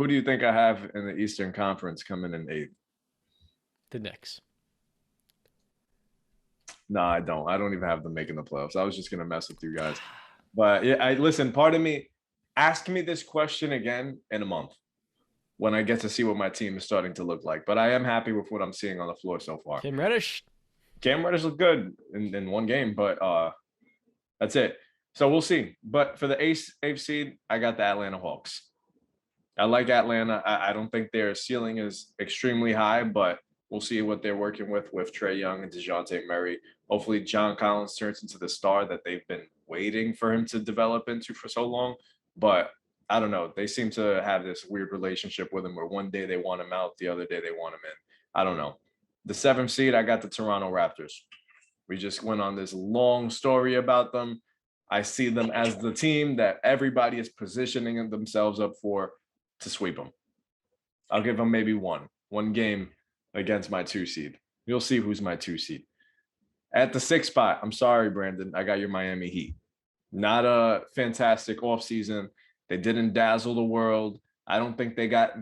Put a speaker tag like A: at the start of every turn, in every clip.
A: Who do you think I have in the Eastern Conference coming in eighth?
B: The Knicks.
A: No, I don't. I don't even have them making the playoffs. I was just gonna mess with you guys. But yeah, I listen, part of me, ask me this question again in a month when I get to see what my team is starting to look like. But I am happy with what I'm seeing on the floor so far.
B: Cam Reddish.
A: Cam Reddish looked good in one game, but that's it. So we'll see. But for the eighth seed, I got the Atlanta Hawks. I like Atlanta. I don't think their ceiling is extremely high, but we'll see what they're working with Trae Young and DeJounte Murray. Hopefully, John Collins turns into the star that they've been waiting for him to develop into for so long. But I don't know. They seem to have this weird relationship with him where one day they want him out, the other day they want him in. I don't know. The seventh seed, I got the Toronto Raptors. We just went on this long story about them. I see them as the team that everybody is positioning themselves up for to sweep them. I'll give them maybe one game against my two seed. You'll see who's my two seed. At the sixth spot, I'm sorry, Brandon. I got your Miami Heat. Not a fantastic offseason. They didn't dazzle the world. I don't think they got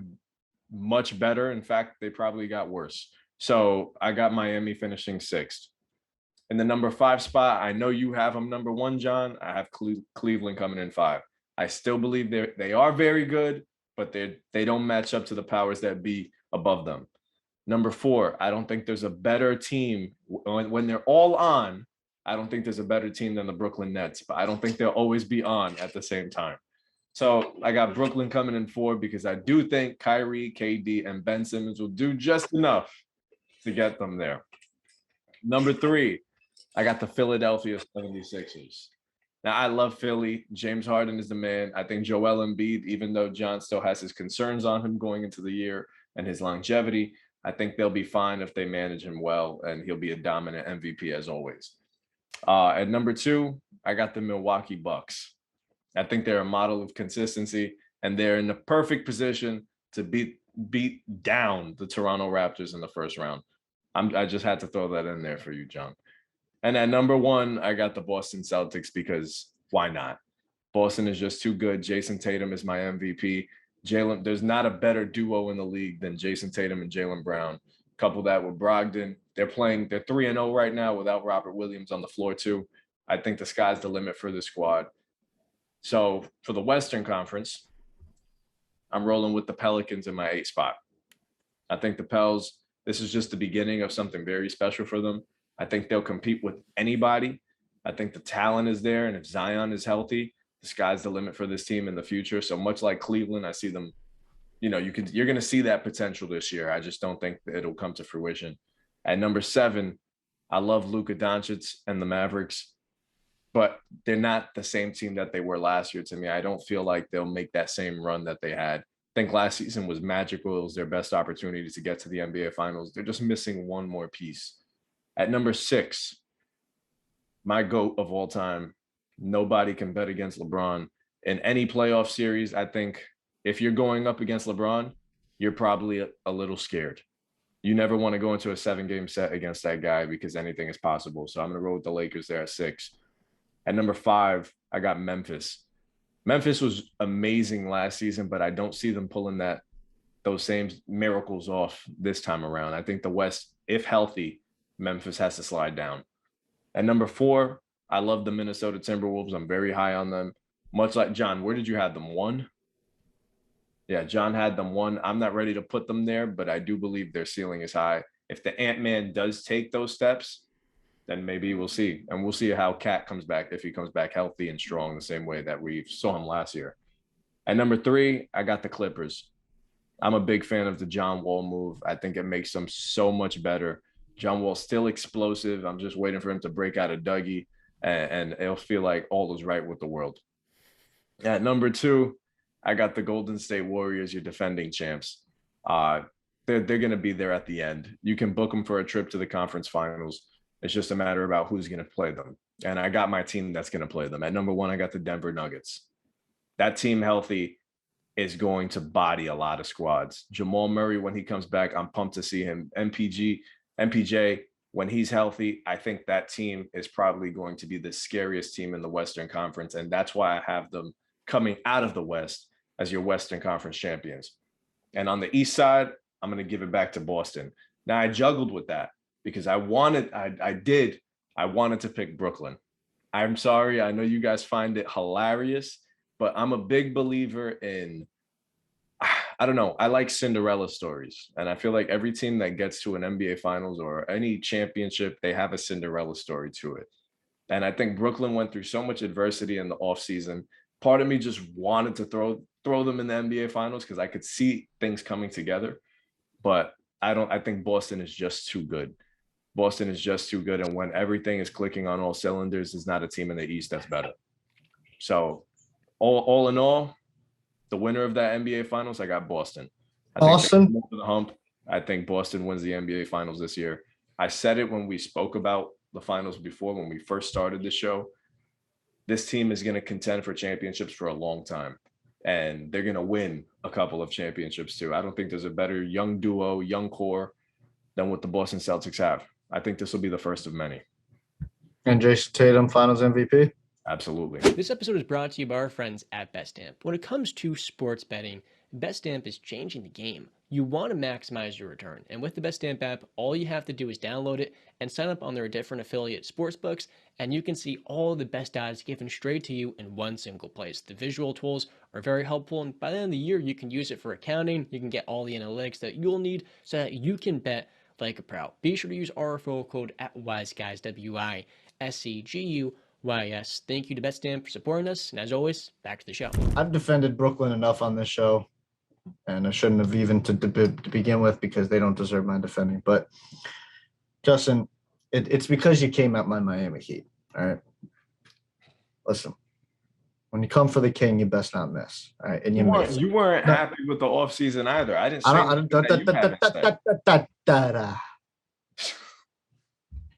A: much better. In fact, they probably got worse. So I got Miami finishing sixth. In the number five spot, I know you have them number one, John. I have Cleveland coming in five. I still believe they are very good, but they don't match up to the powers that be above them. Number four, I don't think there's a better team when they're all on. I don't think there's a better team than the Brooklyn Nets, but I don't think they'll always be on at the same time. So I got Brooklyn coming in four because I do think Kyrie, KD, and Ben Simmons will do just enough to get them there. Number three, I got the Philadelphia 76ers. Now, I love Philly. James Harden is the man. I think Joel Embiid, even though John still has his concerns on him going into the year and his longevity, I think they'll be fine if they manage him well, and he'll be a dominant MVP as always. At number two, I got the Milwaukee Bucks. I think they're a model of consistency, and they're in the perfect position to beat down the Toronto Raptors in the first round. I just had to throw that in there for you, John. And at number one, I got the Boston Celtics because why not? Boston is just too good. Jason Tatum is my MVP. There's not a better duo in the league than Jason Tatum and Jaylen Brown. Couple that with Brogdon. They're 3-0 right now without Robert Williams on the floor, too. I think the sky's the limit for the squad. So for the Western Conference, I'm rolling with the Pelicans in my 8th spot. I think the Pels, this is just the beginning of something very special for them. I think they'll compete with anybody. I think the talent is there, and if Zion is healthy, the sky's the limit for this team in the future. So much like Cleveland, I see them. You're going to see that potential this year. I just don't think it'll come to fruition. At number 7, I love Luka Doncic and the Mavericks, but they're not the same team that they were last year to me. I don't feel like they'll make that same run that they had. I think last season was magical. It was their best opportunity to get to the NBA Finals. They're just missing one more piece. At number 6, my GOAT of all time, nobody can bet against LeBron. In any playoff series, I think if you're going up against LeBron, you're probably a little scared. You never want to go into a 7-game set against that guy because anything is possible. So I'm going to roll with the Lakers there at 6. At number 5, I got Memphis. Memphis was amazing last season, but I don't see them pulling those same miracles off this time around. I think the West, if healthy, Memphis has to slide down. At number 4, I love the Minnesota Timberwolves. I'm very high on them. Much like John, where did you have them? 1? Yeah, John had them 1. I'm not ready to put them there, but I do believe their ceiling is high. If the Ant-Man does take those steps, then maybe we'll see. And we'll see how Cat comes back, if he comes back healthy and strong the same way that we saw him last year. At number 3, I got the Clippers. I'm a big fan of the John Wall move. I think it makes them so much better. John Wall's still explosive. I'm just waiting for him to break out a Dougie, and it'll feel like all is right with the world. At number 2, I got the Golden State Warriors, your defending champs. They're going to be there at the end. You can book them for a trip to the conference finals. It's just a matter about who's going to play them. And I got my team that's going to play them. At number 1, I got the Denver Nuggets. That team healthy is going to body a lot of squads. Jamal Murray, when he comes back, I'm pumped to see him. MPJ, when he's healthy, I think that team is probably going to be the scariest team in the Western Conference. And that's why I have them coming out of the West as your Western Conference champions. And on the East side, I'm going to give it back to Boston. Now, I juggled with that because I wanted to pick Brooklyn. I'm sorry. I know you guys find it hilarious, but I'm a big believer in, I don't know. I like Cinderella stories. And I feel like every team that gets to an NBA finals or any championship, they have a Cinderella story to it. And I think Brooklyn went through so much adversity in the offseason. Part of me just wanted to throw them in the NBA finals because I could see things coming together. But I think Boston is just too good. Boston is just too good. And when everything is clicking on all cylinders, there's not a team in the East that's better. So all in all, the winner of that NBA finals, I got Boston.
C: Boston.
A: Over the hump. I think Boston wins the NBA finals this year. I said it when we spoke about the finals before, when we first started the show. This team is going to contend for championships for a long time. And they're going to win a couple of championships too. I don't think there's a better young duo, young core than what the Boston Celtics have. I think this will be the first of many.
C: And Jason Tatum, Finals MVP?
A: Absolutely.
B: This episode is brought to you by our friends at BetStamp. When it comes to sports betting, BetStamp is changing the game. You want to maximize your return. And with the BetStamp app, all you have to do is download it and sign up on their different affiliate sportsbooks, and you can see all the best odds given straight to you in one single place. The visual tools are very helpful, and by the end of the year, you can use it for accounting. You can get all the analytics that you'll need so that you can bet like a pro. Be sure to use our referral code at WISEGUYS, WISEGUYS. Thank you to BetStamp for supporting us, and as always, back to the show.
C: I've defended Brooklyn enough on this show, and I shouldn't have even to begin with because they don't deserve my defending. But, Justin, it's because you came at my Miami Heat, all right? Listen, when you come for the king, you best not miss, all right? And you
A: weren't happy with the offseason either. I didn't say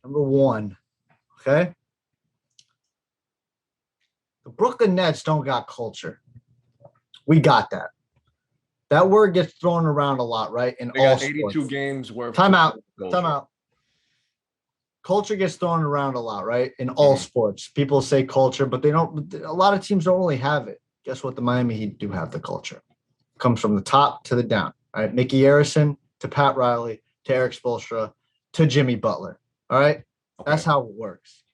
C: Number one, okay? The Brooklyn Nets don't got culture. We got that. That word gets thrown around a lot, right? In
A: they
C: all
A: got 82
C: sports.
A: games worth.
C: Time out. Culture gets thrown around a lot, right? In all sports. People say culture, but they don't. A lot of teams don't really have it. Guess what? The Miami Heat do have the culture. It comes from the top to the down. All right. Mickey Arison to Pat Riley to Eric Spoelstra to Jimmy Butler. All right. Okay. That's how it works.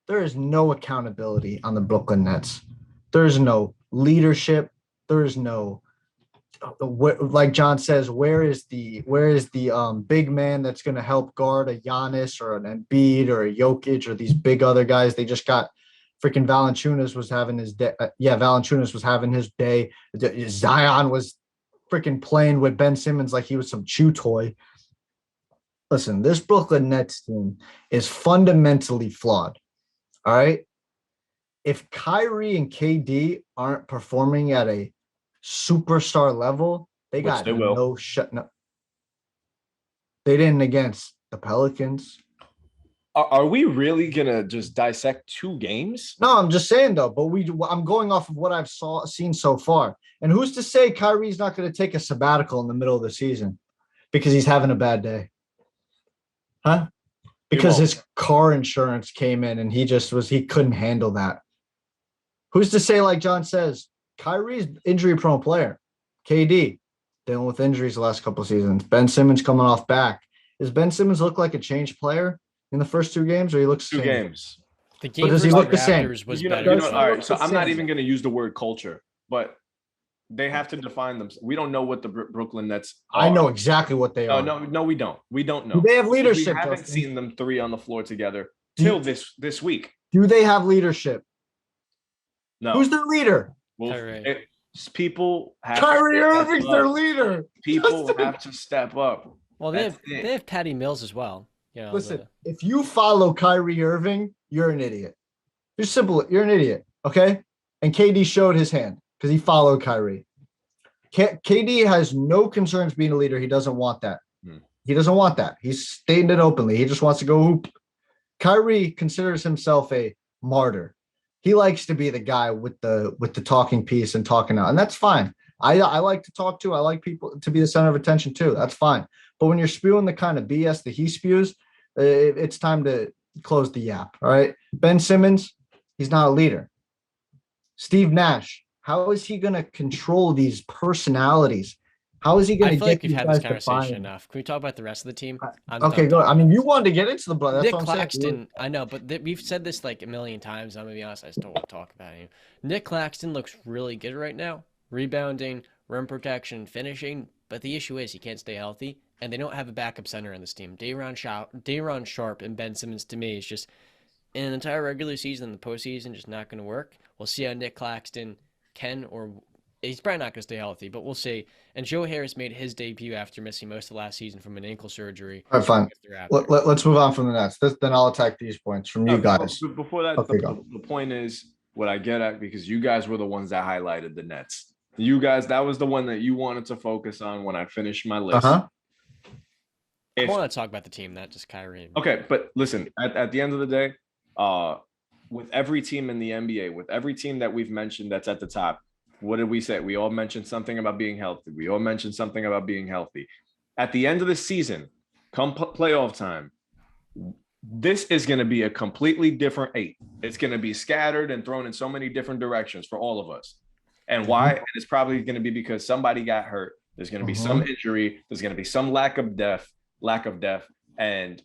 C: There is no accountability on the Brooklyn Nets. There is no leadership. There is no, like John says, where is the big man that's going to help guard a Giannis or an Embiid or a Jokic or these big other guys? They just got freaking Valanciunas was having his day. Valanciunas was having his day. Zion was freaking playing with Ben Simmons like he was some chew toy. Listen, this Brooklyn Nets team is fundamentally flawed. All right. If Kyrie and KD aren't performing at a superstar level, they got no shut. No, they didn't against the Pelicans.
A: Are we really gonna just dissect 2 games?
C: No, I'm just saying though. But I'm going off of what I've seen so far. And who's to say Kyrie's not going to take a sabbatical in the middle of the season because he's having a bad day? Huh? Because his car insurance came in and he couldn't handle that. Who's to say, like John says, Kyrie's injury-prone player. KD, dealing with injuries the last couple of seasons. Ben Simmons coming off back. Does Ben Simmons look like a changed player in the first 2 games, or he looks the same?
A: 2 games.
B: The game
C: does he look the same?
B: Was
A: all right, so I'm not even going to use the word culture, but they have to define them. We don't know what the Brooklyn Nets are.
C: I know exactly what they are.
A: No, we don't. We don't know.
C: Do they have leadership?
A: We haven't seen them 3 on the floor together till this week.
C: Do they have leadership?
A: No.
C: Who's their leader?
A: Well, people have
C: Kyrie Irving's their leader.
A: People have to step up.
B: Well, they have Patty Mills as well. You know,
C: listen, if you follow Kyrie Irving, you're an idiot. You're simple. You're an idiot. Okay. And KD showed his hand because he followed Kyrie. KD has no concerns being a leader. He doesn't want that. He doesn't want that. He's stating it openly. He just wants to go hoop. Kyrie considers himself a martyr. He likes to be the guy with the talking piece and talking out, and that's fine. I like to talk too. I like people to be the center of attention too. That's fine. But when you're spewing the kind of BS that he spews, it's time to close the yap. All right. Ben Simmons, he's not a leader. Steve Nash, how is he going to control these personalities How is he
B: I
C: going to
B: feel like
C: get
B: we've
C: these
B: had this
C: guys to
B: conversation
C: buy-in?
B: enough. Can we talk about the rest of the team? I'm
C: Okay,
B: done
C: go. I
B: talking
C: mean,
B: about
C: you
B: this.
C: wanted to get into the blood. That's
B: Nick
C: what I'm saying.
B: Claxton, I know, but we've said this like a million times. I'm gonna be honest, I still want to talk about him. Nick Claxton looks really good right now, rebounding, rim protection, finishing. But the issue is he can't stay healthy, and they don't have a backup center on this team. Day'Ron Sharp, and Ben Simmons to me is just in an entire regular season and the postseason just not going to work. We'll see how Nick Claxton can or he's probably not going to stay healthy, but we'll see. And Joe Harris made his debut after missing most of last season from an ankle surgery
C: All right, fine.
B: with the Raptors.
C: Let's move on from the Nets. Then I'll attack these points from you guys.
A: Before that,
C: Okay, go.
A: the point is what I get at, because you guys were the ones that highlighted the Nets. You guys, that was the one that you wanted to focus on when I finished my list.
C: Uh-huh.
B: I want to talk about the team, not just Kyrie.
A: Okay, but listen, at the end of the day, with every team in the NBA, with every team that we've mentioned that's at the top, what did we say? We all mentioned something about being healthy. We all mentioned something about being healthy. At the end of the season, come playoff time, this is going to be a completely different 8. It's going to be scattered and thrown in so many different directions for all of us. And why? And it's probably going to be because somebody got hurt. There's going to be some injury. There's going to be some lack of depth, and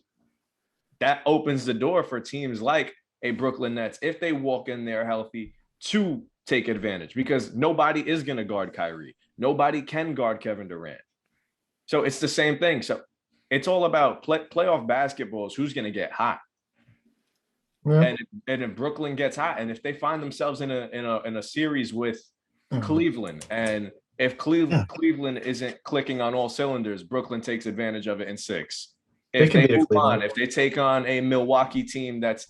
A: that opens the door for teams like a Brooklyn Nets, if they walk in there healthy, to take advantage, because nobody is going to guard Kyrie. Nobody can guard Kevin Durant. So it's the same thing. So it's all about playoff basketball is who's going to get hot. Yeah. And if Brooklyn gets hot, and if they find themselves in a series with Cleveland, and if Cleveland isn't clicking on all cylinders, Brooklyn takes advantage of it in 6. If they move on, if they take on a Milwaukee team that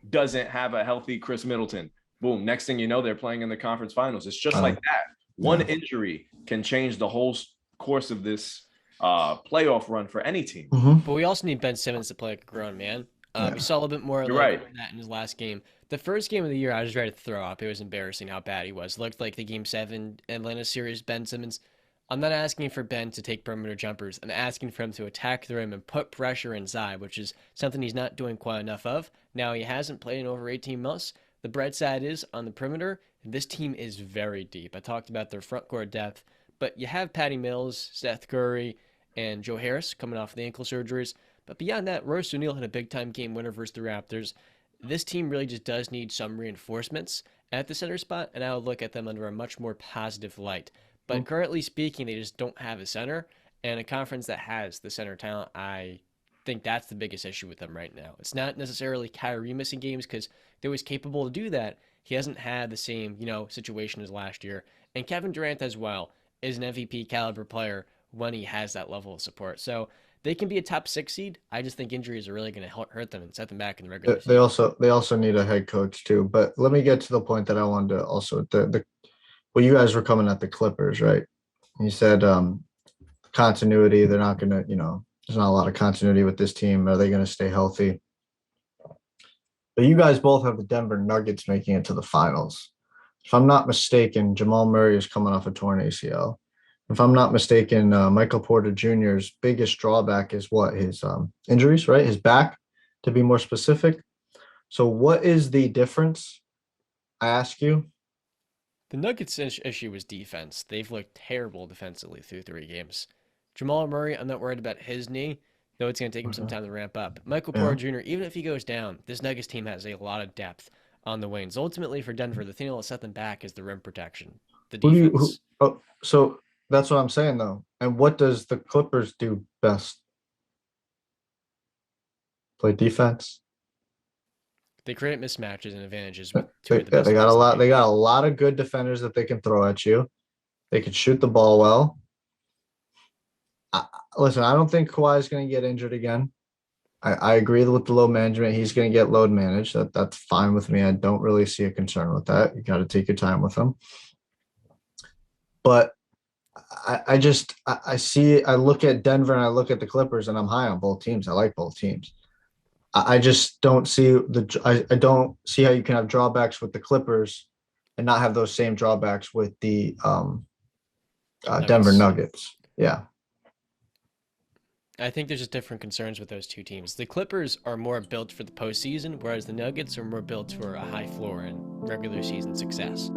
A: doesn't have a healthy Chris Middleton, boom, next thing you know, they're playing in the conference finals. It's just like that. One injury can change the whole course of this playoff run for any team.
B: But we also need Ben Simmons to play like a grown man. We saw a little bit more of that in his last game. The first game of the year, I was ready to throw up. It was embarrassing how bad he was. It looked like the Game 7 Atlanta series, Ben Simmons. I'm not asking for Ben to take perimeter jumpers. I'm asking for him to attack the rim and put pressure inside, which is something he's not doing quite enough of. Now, he hasn't played in over 18 months. The bright side is, on the perimeter, this team is very deep. I talked about their front court depth, but you have Patty Mills, Seth Curry, and Joe Harris coming off the ankle surgeries. But beyond that, Royce O'Neal had a big-time game winner versus the Raptors. This team really just does need some reinforcements at the center spot, and I would look at them under a much more positive light. But currently speaking, they just don't have a center, and a conference that has the center talent, I think that's the biggest issue with them right now. It's not necessarily Kyrie missing games, because they was capable to do that. He hasn't had the same, situation as last year. And Kevin Durant as well is an MVP caliber player when he has that level of support. So they can be a top 6 seed. I just think injuries are really going to hurt them and set them back in the regular season.
C: They also need a head coach too. But let me get to the point that I wanted to also well, you guys were coming at the Clippers, right? You said continuity. They're not going to, there's not a lot of continuity with this team. Are they going to stay healthy? But you guys both have the Denver Nuggets making it to the finals. If I'm not mistaken, Jamal Murray is coming off a torn ACL. If I'm not mistaken, Michael Porter Jr.'s biggest drawback is what? His injuries, right? His back, to be more specific. So what is the difference? I ask you.
B: The Nuggets' issue was defense. They've looked terrible defensively through 3 games. Jamal Murray, I'm not worried about his knee, though it's going to take him some time to ramp up. Michael Porter Jr., even if he goes down, this Nuggets team has a lot of depth on the wings. Ultimately, for Denver, the thing that will set them back is the rim protection, the defense.
C: So that's what I'm saying, though. And what does the Clippers do best? Play defense.
B: They create mismatches and advantages with
C: they got a lot of good defenders that they can throw at you. They can shoot the ball well. Listen, I don't think Kawhi is going to get injured again. I agree with the load management. He's going to get load managed. That's fine with me. I don't really see a concern with that. You got to take your time with him. But I look at Denver and I look at the Clippers, and I'm high on both teams. I like both teams. I just don't see I don't see how you can have drawbacks with the Clippers and not have those same drawbacks with the Denver Nuggets. Yeah.
B: I think there's just different concerns with those two teams. The Clippers are more built for the postseason, whereas the Nuggets are more built for a high floor and regular season success.